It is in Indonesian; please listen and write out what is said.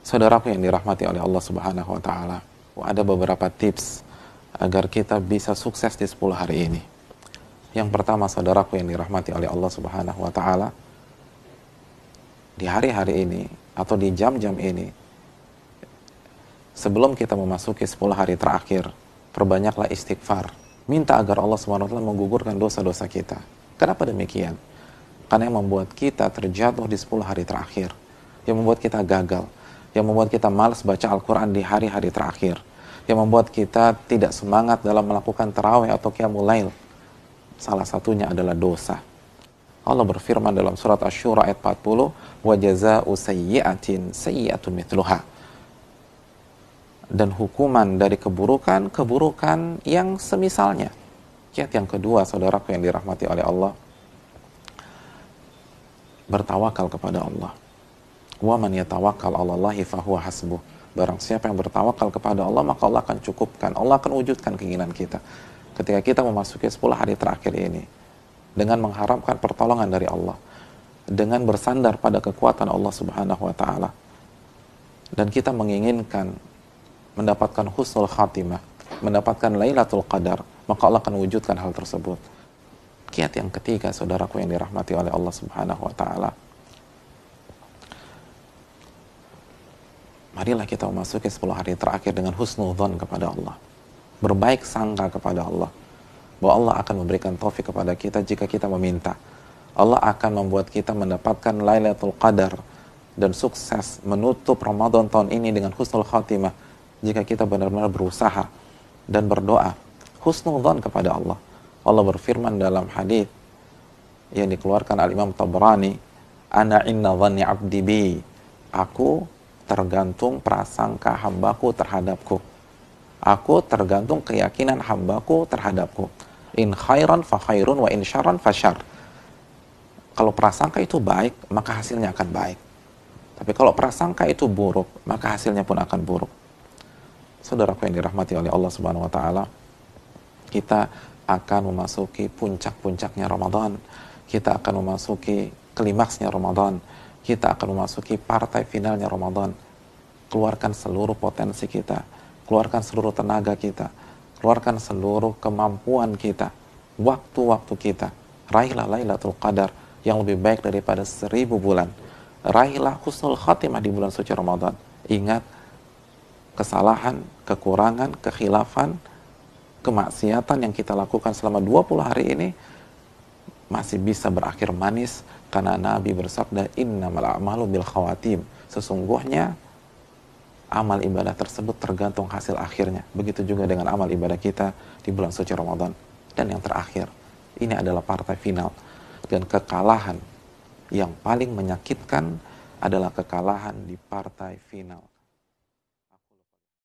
Saudaraku yang dirahmati oleh Allah Subhanahu wa taala, ada beberapa tips agar kita bisa sukses di 10 hari ini. Yang pertama, saudaraku yang dirahmati oleh Allah Subhanahu wa taala, di hari-hari ini atau di jam-jam ini, sebelum kita memasuki 10 hari terakhir, perbanyaklah istighfar. Minta agar Allah Subhanahu wa taala menggugurkan dosa-dosa kita. Kenapa demikian? Karena yang membuat kita terjatuh di 10 hari terakhir, yang membuat kita gagal, yang membuat kita malas baca Al-Quran di hari-hari terakhir, yang membuat kita tidak semangat dalam melakukan tarawih atau qiyamul lail, salah satunya adalah dosa. Allah berfirman dalam surat Asy-Syura ayat 40, wa jazaa'u sayyi'atin sayyi'atun mithluha. Dan hukuman dari keburukan, keburukan yang semisalnya. Kiat yang kedua, saudaraku yang dirahmati oleh Allah, bertawakal kepada Allah. Wa man yatawakkal 'alallahi fahuwa hasbuh. Barang siapa yang bertawakal kepada Allah, maka Allah akan cukupkan. Allah akan wujudkan keinginan kita. Ketika kita memasuki 10 hari terakhir ini, dengan mengharapkan pertolongan dari Allah, dengan bersandar pada kekuatan Allah Subhanahu wa taala, dan kita menginginkan mendapatkan husnul khatimah, mendapatkan Lailatul Qadar, maka Allah akan wujudkan hal tersebut. Kiat yang ketiga, saudaraku yang dirahmati oleh Allah Subhanahu wa taala, marilah kita memasuki 10 hari terakhir dengan husnudzon kepada Allah, berbaik sangka kepada Allah, bahwa Allah akan memberikan taufik kepada kita jika kita meminta. Allah akan membuat kita mendapatkan Lailatul Qadar dan sukses menutup Ramadan tahun ini dengan husnul khatimah jika kita benar-benar berusaha dan berdoa husnudzon kepada Allah. Allah berfirman dalam hadis yang dikeluarkan al-Imam Tabrani, ana inna dhanni 'abdi bi, aku tergantung prasangka hambaku terhadapku. Aku tergantung keyakinan hambaku terhadapku. In khairan fa khairun wa in syarran fa syarr. Kalau prasangka itu baik, maka hasilnya akan baik. Tapi kalau prasangka itu buruk, maka hasilnya pun akan buruk. Saudaraku yang dirahmati oleh Allah Subhanahu wa taala, kita akan memasuki puncak-puncaknya Ramadan. Kita akan memasuki klimaksnya Ramadan. Kita akan memasuki partai finalnya Ramadan. Keluarkan seluruh potensi kita, keluarkan seluruh tenaga kita, keluarkan seluruh kemampuan kita, waktu-waktu kita. Raihlah Lailatul Qadar yang lebih baik daripada 1000 bulan. Raihlah husnul khatimah di bulan suci Ramadan. Ingat, kesalahan, kekurangan, kekhilafan, kemaksiatan yang kita lakukan selama 20 hari ini masih bisa berakhir manis, karena Nabi bersabda, innamal a'malu bil khawatim. Sesungguhnya amal ibadah tersebut tergantung hasil akhirnya. Begitu juga dengan amal ibadah kita di bulan suci Ramadan. Dan yang terakhir, ini adalah partai final. Dan kekalahan yang paling menyakitkan adalah kekalahan di partai final.